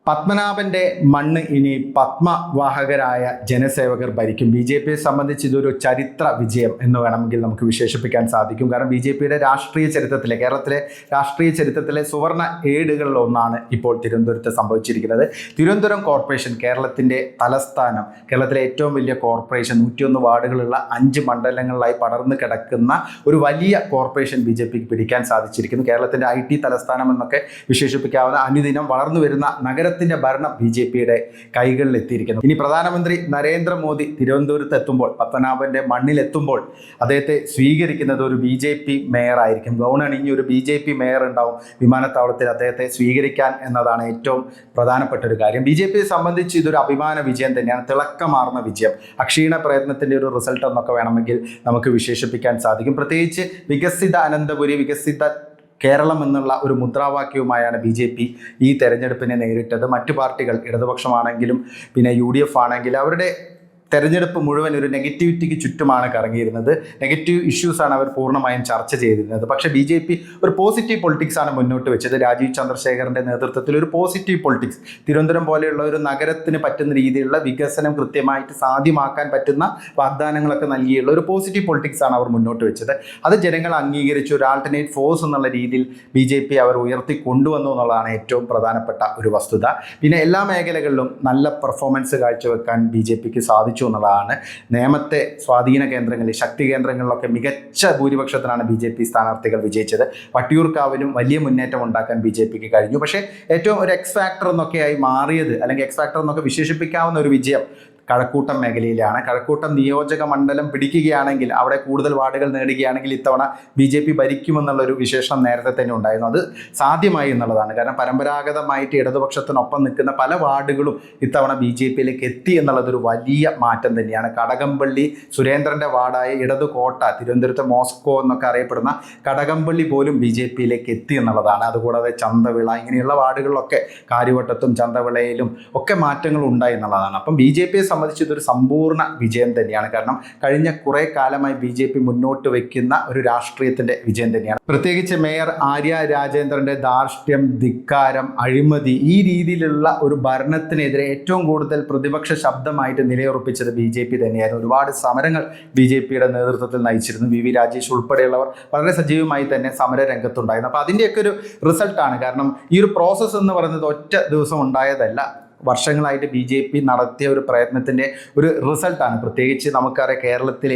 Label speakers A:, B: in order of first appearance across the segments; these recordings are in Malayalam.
A: പത്മനാഭന്റെ മണ്ണ് ഇനി പത്മവാഹകരായ ജനസേവകർ ഭരിക്കും. ബി ജെ പിയെ സംബന്ധിച്ച് ഇതൊരു ചരിത്ര വിജയം എന്ന് വേണമെങ്കിൽ നമുക്ക് വിശേഷിപ്പിക്കാൻ സാധിക്കും. കാരണം ബി ജെ പിയുടെ കേരളത്തിലെ രാഷ്ട്രീയ ചരിത്രത്തിലെ സുവർണ ഏടുകളിൽ ഒന്നാണ് ഇപ്പോൾ തിരുവനന്തപുരത്ത് സംഭവിച്ചിരിക്കുന്നത്. തിരുവനന്തപുരം കോർപ്പറേഷൻ കേരളത്തിൻ്റെ തലസ്ഥാനം, കേരളത്തിലെ ഏറ്റവും വലിയ കോർപ്പറേഷൻ, 101 വാർഡുകളുള്ള 5 മണ്ഡലങ്ങളിലായി പടർന്നു കിടക്കുന്ന ഒരു വലിയ കോർപ്പറേഷൻ ബി ജെ പിക്ക് പിടിക്കാൻ സാധിച്ചിരിക്കുന്നു. കേരളത്തിൻ്റെ IT തലസ്ഥാനം എന്നൊക്കെ വിശേഷിപ്പിക്കാവുന്ന അനുദിനം വളർന്നു വരുന്ന നഗരത്തിൻ്റെ ഭരണം ബി ജെ പിയുടെ കൈകളിൽ എത്തിയിരിക്കുന്നു. ഇനി പ്രധാനമന്ത്രി നരേന്ദ്രമോദി തിരുവനന്തപുരത്ത് എത്തുമ്പോൾ, പത്മനാഭന്റെ മണ്ണിലെത്തുമ്പോൾ അദ്ദേഹത്തെ സ്വീകരിക്കുന്നത് ഒരു ബി ജെ പി മേയർ ആയിരിക്കും. ഗൗൺ അണിഞ്ഞ് ഒരു ബി ജെ പി മേയർ ഉണ്ടാവും വിമാനത്താവളത്തിൽ അദ്ദേഹത്തെ സ്വീകരിക്കാൻ എന്നതാണ് ഏറ്റവും പ്രധാനപ്പെട്ട ഒരു കാര്യം. ബി ജെ പിയെ സംബന്ധിച്ച് ഇതൊരു അഭിമാന വിജയം തന്നെയാണ്, തിളക്കമാർന്ന വിജയം, അക്ഷീണ പ്രയത്നത്തിൻ്റെ ഒരു റിസൾട്ട് എന്നൊക്കെ വേണമെങ്കിൽ നമുക്ക് വിശേഷിപ്പിക്കാൻ സാധിക്കും. പ്രത്യേകിച്ച് വികസിത അനന്തപുരി, വികസിത കേരളം എന്നുള്ള ഒരു മുദ്രാവാക്യവുമായാണ് ബി ജെ പി ഈ തെരഞ്ഞെടുപ്പിനെ നേരിട്ടത്. മറ്റു പാർട്ടികൾ, ഇടതുപക്ഷമാണെങ്കിലും പിന്നെ UDF ആണെങ്കിലും, അവരുടെ തെരഞ്ഞെടുപ്പ് മുഴുവൻ ഒരു നെഗറ്റിവിറ്റിക്ക് ചുറ്റുമാണ് കറങ്ങിയിരുന്നത്. നെഗറ്റീവ് ഇഷ്യൂസാണ് അവർ പൂർണ്ണമായും ചർച്ച ചെയ്തിരുന്നത്. പക്ഷേ ബി ജെ പി ഒരു പോസിറ്റീവ് പൊളിറ്റിക്സാണ് മുന്നോട്ട് വെച്ചത്. രാജീവ് ചന്ദ്രശേഖറിൻ്റെ നേതൃത്വത്തിൽ ഒരു പോസിറ്റീവ് പൊളിറ്റിക്സ്, തിരുവനന്തപുരം പോലെയുള്ള ഒരു നഗരത്തിന് പറ്റുന്ന രീതിയിലുള്ള വികസനം കൃത്യമായിട്ട് സാധ്യമാക്കാൻ പറ്റുന്ന വാഗ്ദാനങ്ങളൊക്കെ നൽകിയുള്ള ഒരു പോസിറ്റീവ് പൊളിറ്റിക്സാണ് അവർ മുന്നോട്ട് വെച്ചത്. അത് ജനങ്ങൾ അംഗീകരിച്ചു. ഒരു ആൾട്ടർനേറ്റ് ഫോഴ്സ് എന്നുള്ള രീതിയിൽ ബി ജെ പി അവർ ഉയർത്തി കൊണ്ടുവന്നു എന്നുള്ളതാണ് ഏറ്റവും പ്രധാനപ്പെട്ട ഒരു വസ്തുത. പിന്നെ എല്ലാ മേഖലകളിലും നല്ല പെർഫോമൻസ് കാഴ്ചവെക്കാൻ ബി ജെ പിക്ക് സാധിച്ചു എന്നുള്ളതാണ്. നേമത്തെ സ്വാധീന കേന്ദ്രങ്ങളിൽ, ശക്തി കേന്ദ്രങ്ങളിലൊക്കെ മികച്ച ഭൂരിപക്ഷത്തിനാണ് ബി ജെ പി സ്ഥാനാർത്ഥികൾ വിജയിച്ചത്. വട്ടിയൂർക്കാവിലും വലിയ മുന്നേറ്റം ഉണ്ടാക്കാൻ ബി ജെ പിക്ക് കഴിഞ്ഞു. പക്ഷേ ഏറ്റവും ഒരു എക്സ് ഫാക്ടർ എന്നൊക്കെയായി മാറിയത്, അല്ലെങ്കിൽ എക്സ് ഫാക്ടർ എന്നൊക്കെ വിശേഷിപ്പിക്കാവുന്ന ഒരു വിജയം കഴക്കൂട്ടം മേഖലയിലാണ്. കഴക്കൂട്ടം നിയോജക മണ്ഡലം പിടിക്കുകയാണെങ്കിൽ, അവിടെ കൂടുതൽ വാർഡുകൾ നേടുകയാണെങ്കിൽ ഇത്തവണ ബി ജെ പി ഭരിക്കുമെന്നുള്ളൊരു വിശേഷണം നേരത്തെ തന്നെ ഉണ്ടായിരുന്നു. അത് സാധ്യമായി എന്നുള്ളതാണ്. കാരണം പരമ്പരാഗതമായിട്ട് ഇടതുപക്ഷത്തിനൊപ്പം നിൽക്കുന്ന പല വാർഡുകളും ഇത്തവണ ബി ജെ പിയിലേക്ക് എത്തി എന്നുള്ളതൊരു വലിയ മാറ്റം തന്നെയാണ്. കടകംപള്ളി സുരേന്ദ്രൻ്റെ വാർഡായ ഇടതുകോട്ട, തിരുവനന്തപുരത്തെ മോസ്കോ എന്നൊക്കെ അറിയപ്പെടുന്ന കടകംപള്ളി പോലും ബി ജെ പിയിലേക്ക് എത്തി എന്നുള്ളതാണ്. അതുകൂടാതെ ചന്തവിള, ഇങ്ങനെയുള്ള വാർഡുകളിലൊക്കെ, കാര്യവട്ടത്തും ചന്തവിളയിലും ഒക്കെ മാറ്റങ്ങൾ ഉണ്ടായി എന്നുള്ളതാണ്. അപ്പം ബി ജെ പിയെ സംബന്ധിച്ച് ഇതൊരു സമ്പൂർണ്ണ വിജയം തന്നെയാണ്. കാരണം കഴിഞ്ഞ കുറേ കാലമായി ബി ജെ പി മുന്നോട്ട് വയ്ക്കുന്ന ഒരു രാഷ്ട്രീയത്തിൻ്റെ വിജയം തന്നെയാണ്. പ്രത്യേകിച്ച് മേയർ ആര്യ രാജേന്ദ്രൻ്റെ ധാർഷ്ട്യം, ധിക്കാരം, അഴിമതി, ഈ രീതിയിലുള്ള ഒരു ഭരണത്തിനെതിരെ ഏറ്റവും കൂടുതൽ പ്രതിപക്ഷ ശബ്ദമായിട്ട് നിലയുറപ്പിച്ചത് ബി ജെ പി തന്നെയായിരുന്നു. ഒരുപാട് സമരങ്ങൾ ബി ജെ പിയുടെ നേതൃത്വത്തിൽ നയിച്ചിരുന്നു. വി രാജേഷ് ഉൾപ്പെടെയുള്ളവർ വളരെ സജീവമായി തന്നെ സമര രംഗത്തുണ്ടായിരുന്നു. അപ്പോൾ അതിൻ്റെയൊക്കെ ഒരു റിസൾട്ടാണ്. കാരണം ഈ ഒരു പ്രോസസ്സ് എന്ന് പറയുന്നത് ഒറ്റ ദിവസം ഉണ്ടായതല്ല, വർഷങ്ങളായിട്ട് ബി ജെ പി നടത്തിയ ഒരു പ്രയത്നത്തിൻ്റെ ഒരു റിസൾട്ടാണ്. പ്രത്യേകിച്ച് നമുക്കറിയാം കേരളത്തിൽ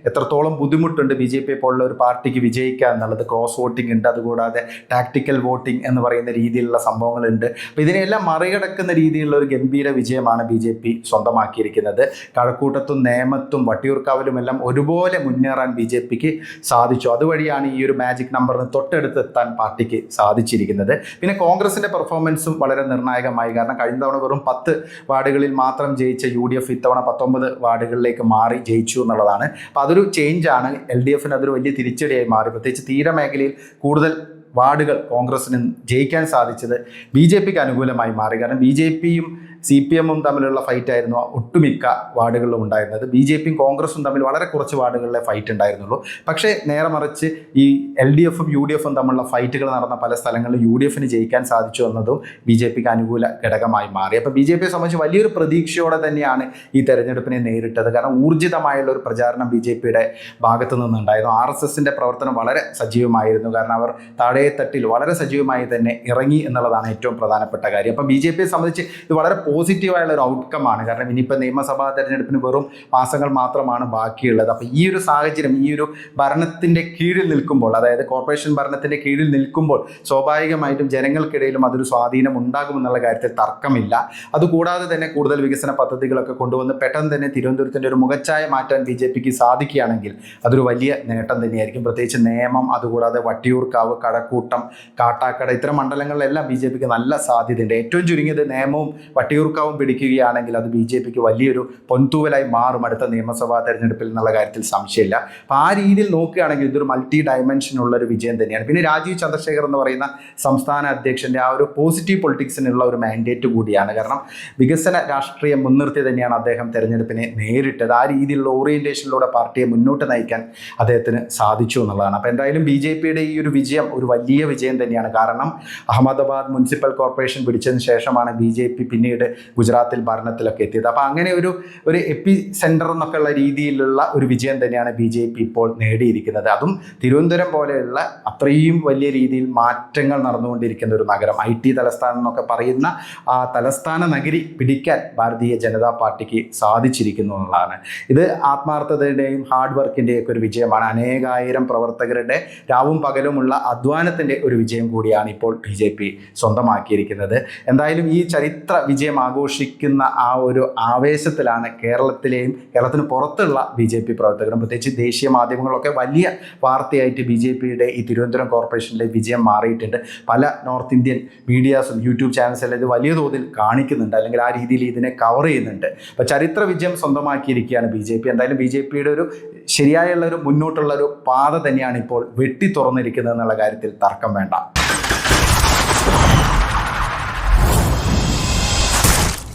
A: എത്രത്തോളം ബുദ്ധിമുട്ടുണ്ട് ബി ജെ പി പോലുള്ള ഒരു പാർട്ടിക്ക് വിജയിക്കുക എന്നുള്ളത്. ക്രോസ് വോട്ടിംഗ് ഉണ്ട്, അതുകൂടാതെ ടാക്ടിക്കൽ വോട്ടിംഗ് എന്ന് പറയുന്ന രീതിയിലുള്ള സംഭവങ്ങളുണ്ട്. അപ്പോൾ ഇതിനെല്ലാം മറികടക്കുന്ന രീതിയിലുള്ള ഒരു ഗംഭീര വിജയമാണ് ബി ജെ പി സ്വന്തമാക്കിയിരിക്കുന്നത്. കഴക്കൂട്ടത്തും നേമത്തും വട്ടിയൂർക്കാവിലുമെല്ലാം ഒരുപോലെ മുന്നേറാൻ ബി ജെ പിക്ക് സാധിച്ചു. അതുവഴിയാണ് ഈ ഒരു മാജിക് നമ്പറിന് തൊട്ടടുത്തെത്താൻ പാർട്ടിക്ക് സാധിച്ചിരിക്കുന്നത്. പിന്നെ കോൺഗ്രസിൻ്റെ പെർഫോമൻസും വളരെ നിർണായകമായി. കാരണം കഴിഞ്ഞ തവണ വെറും 10 വാർഡുകളിൽ മാത്രം ജയിച്ച UDF ഇത്തവണ 19 വാർഡുകളിലേക്ക് മാറി ജയിച്ചു എന്നുള്ളതാണ്. അപ്പോൾ അതൊരു ചേഞ്ചാണ്. LDFന് അതൊരു വലിയ തിരിച്ചടിയായി മാറി. പ്രത്യേകിച്ച് തീരമേഖലയിൽ കൂടുതൽ വാർഡുകൾ കോൺഗ്രസിന് ജയിക്കാൻ സാധിച്ചത് ബി ജെ പിക്ക് അനുകൂലമായി മാറി. കാരണം ബി ജെ പിയും CPM തമ്മിലുള്ള ഫൈറ്റായിരുന്നു ഒട്ടുമിക്ക വാർഡുകളിലും ഉണ്ടായിരുന്നത്. ബി ജെ പിയും കോൺഗ്രസും തമ്മിൽ വളരെ കുറച്ച് വാർഡുകളിലെ ഫൈറ്റ് ഉണ്ടായിരുന്നുള്ളൂ. പക്ഷേ നേരെ മറിച്ച് ഈ LDFും UDFും തമ്മിലുള്ള ഫൈറ്റുകൾ നടന്ന പല സ്ഥലങ്ങളിലും UDFന് ജയിക്കാൻ സാധിച്ചു എന്നതും ബി ജെ പിക്ക് അനുകൂല ഘടകമായി മാറി. അപ്പോൾ ബി ജെ പിയെ സംബന്ധിച്ച് വലിയൊരു പ്രതീക്ഷയോടെ തന്നെയാണ് ഈ തെരഞ്ഞെടുപ്പിനെ നേരിട്ടത്. കാരണം ഊർജിതമായുള്ള ഒരു പ്രചാരണം ബി ജെ പിയുടെ ഭാഗത്തു നിന്നുണ്ടായിരുന്നു. RSSൻ്റെ പ്രവർത്തനം വളരെ സജീവമായിരുന്നു. കാരണം അവർ താഴെത്തട്ടിൽ വളരെ സജീവമായി തന്നെ ഇറങ്ങി എന്നുള്ളതാണ് ഏറ്റവും പ്രധാനപ്പെട്ട കാര്യം. അപ്പോൾ ബി ജെ പിയെ സംബന്ധിച്ച് ഇത് വളരെ പോസിറ്റീവായുള്ള ഒരു ഔട്ട്കമാണ്. കാരണം ഇനിയിപ്പോൾ നിയമസഭാ തെരഞ്ഞെടുപ്പിന് വെറും മാസങ്ങൾ മാത്രമാണ് ബാക്കിയുള്ളത്. അപ്പോൾ ഈ ഒരു സാഹചര്യം, ഈ ഒരു ഭരണത്തിൻ്റെ കീഴിൽ നിൽക്കുമ്പോൾ, അതായത് കോർപ്പറേഷൻ ഭരണത്തിൻ്റെ കീഴിൽ നിൽക്കുമ്പോൾ സ്വാഭാവികമായിട്ടും ജനങ്ങൾക്കിടയിലും അതൊരു സ്വാധീനം ഉണ്ടാകുമെന്നുള്ള കാര്യത്തിൽ തർക്കമില്ല. അതുകൂടാതെ തന്നെ കൂടുതൽ വികസന പദ്ധതികളൊക്കെ കൊണ്ടുവന്ന് പെട്ടെന്ന് തന്നെ തിരുവനന്തപുരത്തിൻ്റെ ഒരു മുഖച്ഛായ മാറ്റാൻ ബി ജെ പിക്ക് സാധിക്കുകയാണെങ്കിൽ അതൊരു വലിയ നേട്ടം തന്നെയായിരിക്കും. പ്രത്യേകിച്ച് നേമം, അതുകൂടാതെ വട്ടിയൂർക്കാവ്, കഴക്കൂട്ടം, കാട്ടാക്കട, ഇത്തരം മണ്ഡലങ്ങളിലെല്ലാം ബി ജെ പിക്ക് നല്ല സാധ്യതയുണ്ട്. ഏറ്റവും ചുരുങ്ങിയത് നേമവും വട്ടിയൂർ വട്ടിയൂർക്കാവും പിടിക്കുകയാണെങ്കിൽ അത് BJPക്ക് വലിയൊരു പൊൻതൂവലായി മാറും അടുത്ത നിയമസഭാ തെരഞ്ഞെടുപ്പിൽ എന്നുള്ള കാര്യത്തിൽ സംശയമില്ല. അപ്പോൾ ആ രീതിയിൽ നോക്കുകയാണെങ്കിൽ ഇതൊരു മൾട്ടി ഡയമെൻഷനുള്ള ഒരു വിജയം തന്നെയാണ്. പിന്നെ രാജീവ് ചന്ദ്രശേഖർ എന്ന് പറയുന്ന സംസ്ഥാന അധ്യക്ഷൻ്റെ ആ ഒരു പോസിറ്റീവ് പൊളിറ്റിക്സിനുള്ള ഒരു മാൻഡേറ്റ് കൂടിയാണ്. കാരണം വികസന രാഷ്ട്രീയം മുൻനിർത്തി തന്നെയാണ് അദ്ദേഹം തെരഞ്ഞെടുപ്പിനെ നേരിട്ടത്. ആ രീതിയിലുള്ള ഓറിയൻറ്റേഷനിലൂടെ പാർട്ടിയെ മുന്നോട്ട് നയിക്കാൻ അദ്ദേഹത്തിന് സാധിച്ചു എന്നുള്ളതാണ്. അപ്പോൾ എന്തായാലും BJPയുടെ ഈ ഒരു വിജയം ഒരു വലിയ വിജയം തന്നെയാണ്. കാരണം അഹമ്മദാബാദ് മുനിസിപ്പൽ കോർപ്പറേഷൻ പിടിച്ചതിന് ശേഷമാണ് BJP പിന്നീട് ഗുജറാത്തിൽ ഭരണത്തിലൊക്കെ എത്തിയത്. അപ്പോൾ അങ്ങനെ ഒരു എപ്പി സെൻറ്റർ എന്നൊക്കെ ഉള്ള രീതിയിലുള്ള ഒരു വിജയം തന്നെയാണ് BJP ഇപ്പോൾ നേടിയിരിക്കുന്നത്. അതും തിരുവനന്തപുരം പോലെയുള്ള അത്രയും വലിയ രീതിയിൽ മാറ്റങ്ങൾ നടന്നുകൊണ്ടിരിക്കുന്ന ഒരു നഗരം, IT തലസ്ഥാനം എന്നൊക്കെ പറയുന്ന ആ തലസ്ഥാന നഗരി പിടിക്കാൻ ഭാരതീയ ജനതാ പാർട്ടിക്ക് സാധിച്ചിരിക്കുന്നു എന്നുള്ളതാണ്. ഇത് ആത്മാർത്ഥതയുടെയും ഹാർഡ് വർക്കിൻ്റെയും ഒക്കെ ഒരു വിജയമാണ്. അനേകായിരം പ്രവർത്തകരുടെ രാവും പകലുമുള്ള അധ്വാനത്തിൻ്റെ ഒരു വിജയം കൂടിയാണ് ഇപ്പോൾ BJP സ്വന്തമാക്കിയിരിക്കുന്നത്. എന്തായാലും ഈ ചരിത്ര വിജയം ആഘോഷിക്കുന്ന ആ ഒരു ആവേശത്തിലാണ് കേരളത്തിന് പുറത്തുള്ള BJP പ്രവർത്തകരും, പ്രത്യേകിച്ച് ദേശീയ മാധ്യമങ്ങളൊക്കെ വലിയ വാർത്തയായിട്ട് BJPയുടെ ഈ തിരുവനന്തപുരം കോർപ്പറേഷനിലെ വിജയം മാറിയിട്ടുണ്ട്. പല നോർത്ത് ഇന്ത്യൻ മീഡിയാസും യൂട്യൂബ് ചാനൽസെല്ലാം ഇത് വലിയ തോതിൽ കാണിക്കുന്നുണ്ട്, അല്ലെങ്കിൽ ആ രീതിയിൽ ഇതിനെ കവർ ചെയ്യുന്നുണ്ട്. അപ്പോൾ ചരിത്ര വിജയം സ്വന്തമാക്കിയിരിക്കുകയാണ് BJP. എന്തായാലും BJPയുടെ ഒരു ശരിയായുള്ള ഒരു മുന്നോട്ടുള്ള ഒരു പാത തന്നെയാണ് ഇപ്പോൾ വെട്ടി തുറന്നിരിക്കുന്നത് എന്നുള്ള കാര്യത്തിൽ തർക്കം വേണ്ട.